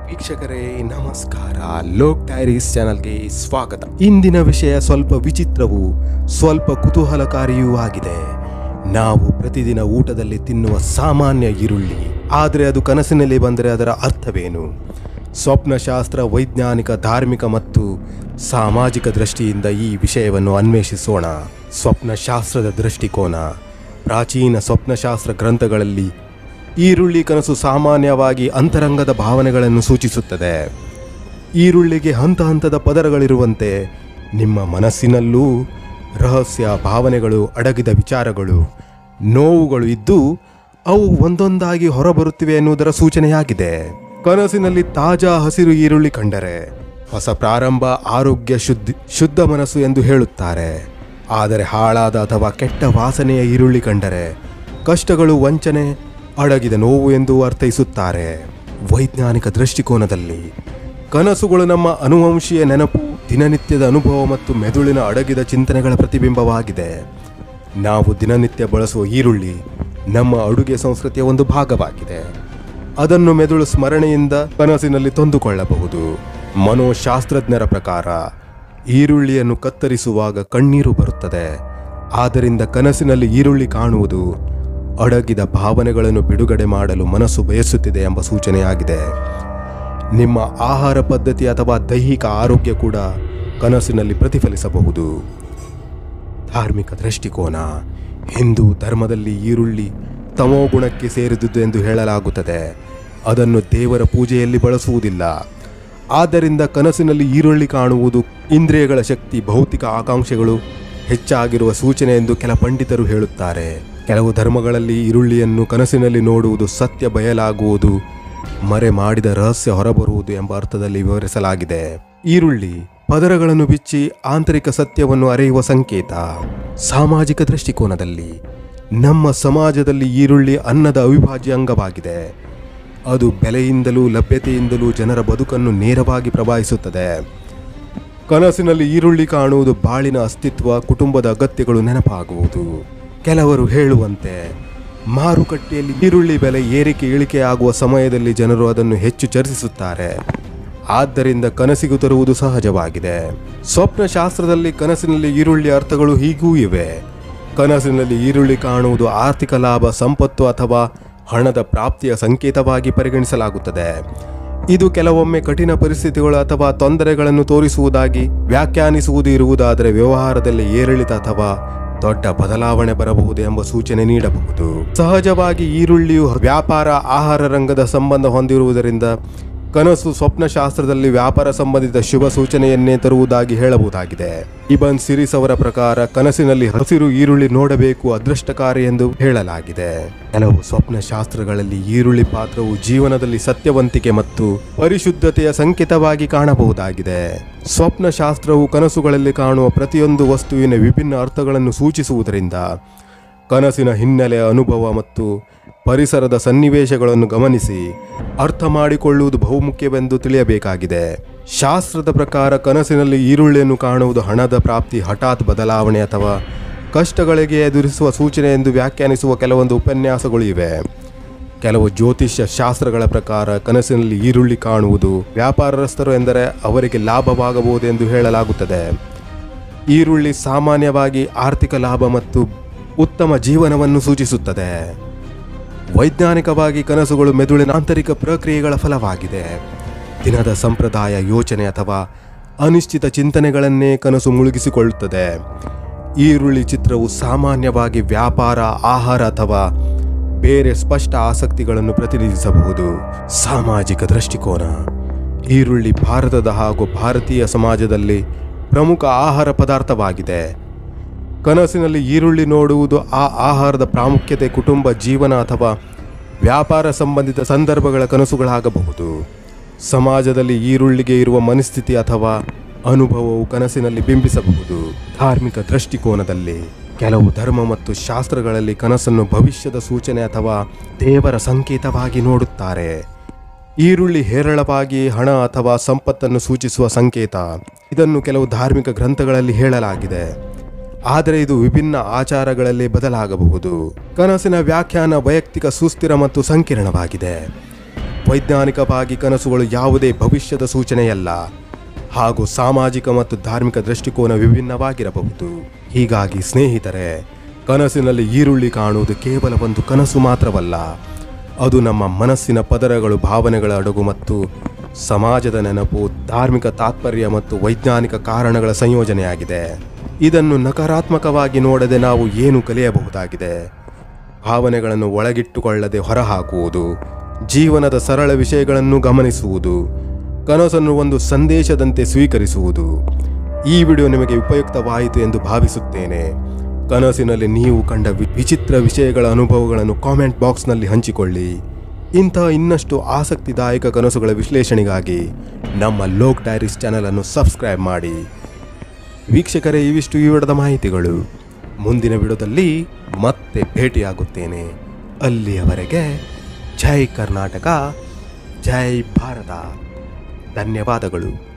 ವೀಕ್ಷಕರೇ ನಮಸ್ಕಾರ. ಲೋಕ್ ಡೈರೀಸ್ ಚಾನಲ್ಗೆ ಸ್ವಾಗತ. ಇಂದಿನ ವಿಷಯ ಸ್ವಲ್ಪ ವಿಚಿತ್ರವೂ ಸ್ವಲ್ಪ ಕುತೂಹಲಕಾರಿಯೂ ಆಗಿದೆ. ನಾವು ಪ್ರತಿದಿನ ಊಟದಲ್ಲಿ ತಿನ್ನುವ ಸಾಮಾನ್ಯ ಈರುಳ್ಳಿ, ಆದರೆ ಅದು ಕನಸಿನಲ್ಲಿ ಬಂದರೆ ಅದರ ಅರ್ಥವೇನು? ಸ್ವಪ್ನಶಾಸ್ತ್ರ, ವೈಜ್ಞಾನಿಕ, ಧಾರ್ಮಿಕ ಮತ್ತು ಸಾಮಾಜಿಕ ದೃಷ್ಟಿಯಿಂದ ಈ ವಿಷಯವನ್ನು ಅನ್ವೇಷಿಸೋಣ. ಸ್ವಪ್ನಶಾಸ್ತ್ರದ ದೃಷ್ಟಿಕೋನ. ಪ್ರಾಚೀನ ಸ್ವಪ್ನಶಾಸ್ತ್ರ ಗ್ರಂಥಗಳಲ್ಲಿ ಈರುಳ್ಳಿ ಕನಸು ಸಾಮಾನ್ಯವಾಗಿ ಅಂತರಂಗದ ಭಾವನೆಗಳನ್ನು ಸೂಚಿಸುತ್ತದೆ. ಈರುಳ್ಳಿಗೆ ಹಂತ ಹಂತದ ಪದರಗಳಿರುವಂತೆ ನಿಮ್ಮ ಮನಸ್ಸಿನಲ್ಲೂ ರಹಸ್ಯ ಭಾವನೆಗಳು, ಅಡಗಿದ ವಿಚಾರಗಳು, ನೋವುಗಳು ಇದ್ದು ಅವು ಒಂದೊಂದಾಗಿ ಹೊರಬರುತ್ತಿವೆ ಎನ್ನುವುದರ ಸೂಚನೆಯಾಗಿದೆ. ಕನಸಿನಲ್ಲಿ ತಾಜಾ ಹಸಿರು ಈರುಳ್ಳಿ ಕಂಡರೆ ಹೊಸ ಪ್ರಾರಂಭ, ಆರೋಗ್ಯ, ಶುದ್ಧ ಮನಸ್ಸು ಎಂದು ಹೇಳುತ್ತಾರೆ. ಆದರೆ ಹಾಳಾದ ಅಥವಾ ಕೆಟ್ಟ ವಾಸನೆಯ ಈರುಳ್ಳಿ ಕಂಡರೆ ಕಷ್ಟಗಳು, ವಂಚನೆ, ಅಡಗಿದ ನೋವು ಎಂದು ಅರ್ಥೈಸುತ್ತಾರೆ. ವೈಜ್ಞಾನಿಕ ದೃಷ್ಟಿಕೋನದಲ್ಲಿ ಕನಸುಗಳು ನಮ್ಮ ಅನುವಂಶೀಯ ನೆನಪು, ದಿನನಿತ್ಯದ ಅನುಭವ ಮತ್ತು ಮೆದುಳಿನ ಅಡಗಿದ ಚಿಂತನೆಗಳ ಪ್ರತಿಬಿಂಬವಾಗಿದೆ. ನಾವು ದಿನನಿತ್ಯ ಬಳಸುವ ಈರುಳ್ಳಿ ನಮ್ಮ ಅಡುಗೆ ಸಂಸ್ಕೃತಿಯ ಒಂದು ಭಾಗವಾಗಿದೆ. ಅದನ್ನು ಮೆದುಳು ಸ್ಮರಣೆಯಿಂದ ಕನಸಿನಲ್ಲಿ ತಂದುಕೊಳ್ಳಬಹುದು. ಮನೋಶಾಸ್ತ್ರಜ್ಞರ ಪ್ರಕಾರ ಈರುಳ್ಳಿಯನ್ನು ಕತ್ತರಿಸುವಾಗ ಕಣ್ಣೀರು ಬರುತ್ತದೆ. ಆದ್ದರಿಂದ ಕನಸಿನಲ್ಲಿ ಈರುಳ್ಳಿ ಕಾಣುವುದು ಅಡಗಿದ ಭಾವನೆಗಳನ್ನು ಬಿಡುಗಡೆ ಮಾಡಲು ಮನಸ್ಸು ಬಯಸುತ್ತಿದೆ ಎಂಬ ಸೂಚನೆಯಾಗಿದೆ. ನಿಮ್ಮ ಆಹಾರ ಪದ್ಧತಿ ಅಥವಾ ದೈಹಿಕ ಆರೋಗ್ಯ ಕೂಡ ಕನಸಿನಲ್ಲಿ ಪ್ರತಿಫಲಿಸಬಹುದು. ಧಾರ್ಮಿಕ ದೃಷ್ಟಿಕೋನ. ಹಿಂದೂ ಧರ್ಮದಲ್ಲಿ ಈರುಳ್ಳಿ ತಮೋಗುಣಕ್ಕೆ ಸೇರಿದುದು ಎಂದು ಹೇಳಲಾಗುತ್ತದೆ. ಅದನ್ನು ದೇವರ ಪೂಜೆಯಲ್ಲಿ ಬಳಸುವುದಿಲ್ಲ. ಆದ್ದರಿಂದ ಕನಸಿನಲ್ಲಿ ಈರುಳ್ಳಿ ಕಾಣುವುದು ಇಂದ್ರಿಯಗಳ ಶಕ್ತಿ, ಭೌತಿಕ ಆಕಾಂಕ್ಷೆಗಳು ಹೆಚ್ಚಾಗಿರುವ ಸೂಚನೆ ಎಂದು ಕೆಲ ಪಂಡಿತರು ಹೇಳುತ್ತಾರೆ. ಕೆಲವು ಧರ್ಮಗಳಲ್ಲಿ ಈರುಳ್ಳಿಯನ್ನು ಕನಸಿನಲ್ಲಿ ನೋಡುವುದು ಸತ್ಯ ಬಯಲಾಗುವುದು, ಮರೆ ಮಾಡಿದ ರಹಸ್ಯ ಹೊರಬರುವುದು ಎಂಬ ಅರ್ಥದಲ್ಲಿ ವಿವರಿಸಲಾಗಿದೆ. ಈರುಳ್ಳಿ ಪದರಗಳನ್ನು ಬಿಚ್ಚಿ ಆಂತರಿಕ ಸತ್ಯವನ್ನು ಅರಿಯುವ ಸಂಕೇತ. ಸಾಮಾಜಿಕ ದೃಷ್ಟಿಕೋನದಲ್ಲಿ ನಮ್ಮ ಸಮಾಜದಲ್ಲಿ ಈರುಳ್ಳಿ ಅನ್ನದ ಅವಿಭಾಜ್ಯ ಅಂಗವಾಗಿದೆ. ಅದು ಬೆಲೆಯಿಂದಲೂ ಲಭ್ಯತೆಯಿಂದಲೂ ಜನರ ಬದುಕನ್ನು ನೇರವಾಗಿ ಪ್ರಭಾವಿಸುತ್ತದೆ. ಕನಸಿನಲ್ಲಿ ಈರುಳ್ಳಿ ಕಾಣುವುದು ಬಾಳಿನ ಅಸ್ತಿತ್ವ, ಕುಟುಂಬದ ಅಗತ್ಯಗಳು ನೆನಪಾಗುವುದು. ಕೆಲವರು ಹೇಳುವಂತೆ ಮಾರುಕಟ್ಟೆಯಲ್ಲಿ ಈರುಳ್ಳಿ ಬೆಲೆ ಏರಿಕೆ ಇಳಿಕೆ ಆಗುವ ಸಮಯದಲ್ಲಿ ಜನರು ಅದನ್ನು ಹೆಚ್ಚು ಚರ್ಚಿಸುತ್ತಾರೆ. ಆದ್ದರಿಂದ ಕನಸಿಗೂ ತರುವುದು ಸಹಜವಾಗಿದೆ. ಸ್ವಪ್ನಶಾಸ್ತ್ರದಲ್ಲಿ ಕನಸಿನಲ್ಲಿ ಈರುಳ್ಳಿ ಅರ್ಥಗಳು ಹೀಗೂ ಇವೆ. ಕನಸಿನಲ್ಲಿ ಈರುಳ್ಳಿ ಕಾಣುವುದು ಆರ್ಥಿಕ ಲಾಭ, ಸಂಪತ್ತು ಅಥವಾ ಹಣದ ಪ್ರಾಪ್ತಿಯ ಸಂಕೇತವಾಗಿ ಪರಿಗಣಿಸಲಾಗುತ್ತದೆ. ಇದು ಕೆಲವೊಮ್ಮೆ ಕಠಿಣ ಪರಿಸ್ಥಿತಿಗಳು ಅಥವಾ ತೊಂದರೆಗಳನ್ನು ತೋರಿಸುವುದಾಗಿ ವ್ಯಾಖ್ಯಾನಿಸುವುದು ಇರುವುದಾದರೆ, ವ್ಯವಹಾರದಲ್ಲಿ ಏರಿಳಿತ ಅಥವಾ ದೊಡ್ಡ ಬದಲಾವಣೆ ಬರಬಹುದು ಎಂಬ ಸೂಚನೆ ನೀಡಬಹುದು. ಸಹಜವಾಗಿ ಈರುಳ್ಳಿಯು ವ್ಯಾಪಾರ, ಆಹಾರ ರಂಗದ ಸಂಬಂಧ ಹೊಂದಿರುವುದರಿಂದ ಕನಸು ಸ್ವಪ್ನಶಾಸ್ತ್ರದಲ್ಲಿ ವ್ಯಾಪಾರ ಸಂಬಂಧಿತ ಶುಭ ಸೂಚನೆಯನ್ನೇ ತರುವುದಾಗಿ ಹೇಳಬಹುದಾಗಿದೆ. ಇಬನ್ ಸಿರಿಸ್ ಅವರ ಪ್ರಕಾರ ಕನಸಿನಲ್ಲಿ ಹಸಿರು ಈರುಳ್ಳಿ ನೋಡಬೇಕು, ಅದೃಷ್ಟಕಾರಿ ಎಂದು ಹೇಳಲಾಗಿದೆ. ಕೆಲವು ಸ್ವಪ್ನಶಾಸ್ತ್ರಗಳಲ್ಲಿ ಈರುಳ್ಳಿ ಪಾತ್ರವು ಜೀವನದಲ್ಲಿ ಸತ್ಯವಂತಿಕೆ ಮತ್ತು ಪರಿಶುದ್ಧತೆಯ ಸಂಕೇತವಾಗಿ ಕಾಣಬಹುದಾಗಿದೆ. ಸ್ವಪ್ನಶಾಸ್ತ್ರವು ಕನಸುಗಳಲ್ಲಿ ಕಾಣುವ ಪ್ರತಿಯೊಂದು ವಸ್ತುವಿನ ವಿಭಿನ್ನ ಅರ್ಥಗಳನ್ನು ಸೂಚಿಸುವುದರಿಂದ ಕನಸಿನ ಹಿನ್ನೆಲೆ, ಅನುಭವ ಮತ್ತು ಪರಿಸರದ ಸನ್ನಿವೇಶಗಳನ್ನು ಗಮನಿಸಿ ಅರ್ಥ ಮಾಡಿಕೊಳ್ಳುವುದು ಬಹುಮುಖ್ಯವೆಂದು ತಿಳಿಯಬೇಕಾಗಿದೆ. ಶಾಸ್ತ್ರದ ಪ್ರಕಾರ ಕನಸಿನಲ್ಲಿ ಈರುಳ್ಳಿಯನ್ನು ಕಾಣುವುದು ಹಣದ ಪ್ರಾಪ್ತಿ, ಹಠಾತ್ ಬದಲಾವಣೆ ಅಥವಾ ಕಷ್ಟಗಳಿಗೆ ಎದುರಿಸುವ ಸೂಚನೆ ಎಂದು ವ್ಯಾಖ್ಯಾನಿಸುವ ಕೆಲವೊಂದು ಉಪನ್ಯಾಸಗಳು ಇವೆ. ಕೆಲವು ಜ್ಯೋತಿಷ್ಯ ಶಾಸ್ತ್ರಗಳ ಪ್ರಕಾರ ಕನಸಿನಲ್ಲಿ ಈರುಳ್ಳಿ ಕಾಣುವುದು ವ್ಯಾಪಾರಸ್ಥರು ಎಂದರೆ ಅವರಿಗೆ ಲಾಭವಾಗಬಹುದು ಎಂದು ಹೇಳಲಾಗುತ್ತದೆ. ಈರುಳ್ಳಿ ಸಾಮಾನ್ಯವಾಗಿ ಆರ್ಥಿಕ ಲಾಭ ಮತ್ತು ಉತ್ತಮ ಜೀವನವನ್ನು ಸೂಚಿಸುತ್ತದೆ. ವೈಜ್ಞಾನಿಕವಾಗಿ ಕನಸುಗಳು ಮೆದುಳಿನ ಆಂತರಿಕ ಪ್ರಕ್ರಿಯೆಗಳ ಫಲವಾಗಿದೆ. ದಿನದ ಸಂಪ್ರದಾಯ, ಯೋಚನೆ ಅಥವಾ ಅನಿಶ್ಚಿತ ಚಿಂತನೆಗಳನ್ನೇ ಕನಸು ಮುಳುಗಿಸಿಕೊಳ್ಳುತ್ತದೆ. ಈರುಳ್ಳಿ ಚಿತ್ರವು ಸಾಮಾನ್ಯವಾಗಿ ವ್ಯಾಪಾರ, ಆಹಾರ ಅಥವಾ ಬೇರೆ ಸ್ಪಷ್ಟ ಆಸಕ್ತಿಗಳನ್ನು ಪ್ರತಿನಿಧಿಸಬಹುದು. ಸಾಮಾಜಿಕ ದೃಷ್ಟಿಕೋನ. ಈರುಳ್ಳಿ ಭಾರತದ ಹಾಗೂ ಭಾರತೀಯ ಸಮಾಜದಲ್ಲಿ ಪ್ರಮುಖ ಆಹಾರ ಪದಾರ್ಥವಾಗಿದೆ. ಕನಸಿನಲ್ಲಿ ಈರುಳ್ಳಿ ನೋಡುವುದು ಆ ಆಹಾರದ ಪ್ರಾಮುಖ್ಯತೆ, ಕುಟುಂಬ ಜೀವನ ಅಥವಾ ವ್ಯಾಪಾರ ಸಂಬಂಧಿತ ಸಂದರ್ಭಗಳ ಕನಸುಗಳಾಗಬಹುದು. ಸಮಾಜದಲ್ಲಿ ಈರುಳ್ಳಿಗೆ ಇರುವ ಮನಸ್ಥಿತಿ ಅಥವಾ ಅನುಭವವು ಕನಸಿನಲ್ಲಿ ಬಿಂಬಿಸಬಹುದು. ಧಾರ್ಮಿಕ ದೃಷ್ಟಿಕೋನದಲ್ಲಿ ಕೆಲವು ಧರ್ಮ ಮತ್ತು ಶಾಸ್ತ್ರಗಳಲ್ಲಿ ಕನಸನ್ನು ಭವಿಷ್ಯದ ಸೂಚನೆ ಅಥವಾ ದೇವರ ಸಂಕೇತವಾಗಿ ನೋಡುತ್ತಾರೆ. ಈರುಳ್ಳಿ ಹೇರಳವಾಗಿ ಹಣ ಅಥವಾ ಸಂಪತ್ತನ್ನು ಸೂಚಿಸುವ ಸಂಕೇತ. ಇದನ್ನು ಕೆಲವು ಧಾರ್ಮಿಕ ಗ್ರಂಥಗಳಲ್ಲಿ ಹೇಳಲಾಗಿದೆ. ಆದರೆ ಇದು ವಿಭಿನ್ನ ಆಚಾರಗಳಲ್ಲಿ ಬದಲಾಗಬಹುದು. ಕನಸಿನ ವ್ಯಾಖ್ಯಾನ ವೈಯಕ್ತಿಕ, ಸುಸ್ಥಿರ ಮತ್ತು ಸಂಕೀರ್ಣವಾಗಿದೆ. ವೈಜ್ಞಾನಿಕವಾಗಿ ಕನಸುಗಳು ಯಾವುದೇ ಭವಿಷ್ಯದ ಸೂಚನೆಯಲ್ಲ ಹಾಗೂ ಸಾಮಾಜಿಕ ಮತ್ತು ಧಾರ್ಮಿಕ ದೃಷ್ಟಿಕೋನ ವಿಭಿನ್ನವಾಗಿರಬಹುದು. ಹೀಗಾಗಿ ಸ್ನೇಹಿತರೆ, ಕನಸಿನಲ್ಲಿ ಈರುಳ್ಳಿ ಕಾಣುವುದು ಕೇವಲ ಒಂದು ಕನಸು ಮಾತ್ರವಲ್ಲ, ಅದು ನಮ್ಮ ಮನಸ್ಸಿನ ಪದರಗಳು, ಭಾವನೆಗಳ ಅಡಗು ಮತ್ತು ಸಮಾಜದ ನೆನಪು, ಧಾರ್ಮಿಕ ತಾತ್ಪರ್ಯ ಮತ್ತು ವೈಜ್ಞಾನಿಕ ಕಾರಣಗಳ ಸಂಯೋಜನೆಯಾಗಿದೆ. ಇದನ್ನು ನಕಾರಾತ್ಮಕವಾಗಿ ನೋಡದೆ ನಾವು ಏನು ಕಲಿಯಬಹುದಾಗಿದೆ? ಭಾವನೆಗಳನ್ನು ಒಳಗಿಟ್ಟುಕೊಳ್ಳದೆ ಹೊರಹಾಕುವುದು, ಜೀವನದ ಸರಳ ವಿಷಯಗಳನ್ನು ಗಮನಿಸುವುದು, ಕನಸನ್ನು ಒಂದು ಸಂದೇಶದಂತೆ ಸ್ವೀಕರಿಸುವುದು. ಈ ವಿಡಿಯೋ ನಿಮಗೆ ಉಪಯುಕ್ತವಾಯಿತು ಎಂದು ಭಾವಿಸುತ್ತೇನೆ. ಕನಸಿನಲ್ಲಿ ನೀವು ಕಂಡ ವಿಚಿತ್ರ ವಿಷಯಗಳ ಅನುಭವಗಳನ್ನು ಕಾಮೆಂಟ್ ಬಾಕ್ಸ್ನಲ್ಲಿ ಹಂಚಿಕೊಳ್ಳಿ. ಇಂಥ ಇನ್ನಷ್ಟು ಆಸಕ್ತಿದಾಯಕ ಕನಸುಗಳ ವಿಶ್ಲೇಷಣೆಗಾಗಿ ನಮ್ಮ ಲೋಕ್ ಡೈರೀಸ್ ಚಾನಲನ್ನು ಸಬ್ಸ್ಕ್ರೈಬ್ ಮಾಡಿ. ವೀಕ್ಷಕರೇ, ಇವಿಷ್ಟು ಈ ವಿಡಿಯೋದ ಮಾಹಿತಿಗಳು. ಮುಂದಿನ ವಿಡಿಯೋದಲ್ಲಿ ಮತ್ತೆ ಭೇಟಿಯಾಗುತ್ತೇನೆ. ಅಲ್ಲಿಯವರೆಗೆ ಜೈ ಕರ್ನಾಟಕ, ಜೈ ಭಾರತ. ಧನ್ಯವಾದಗಳು.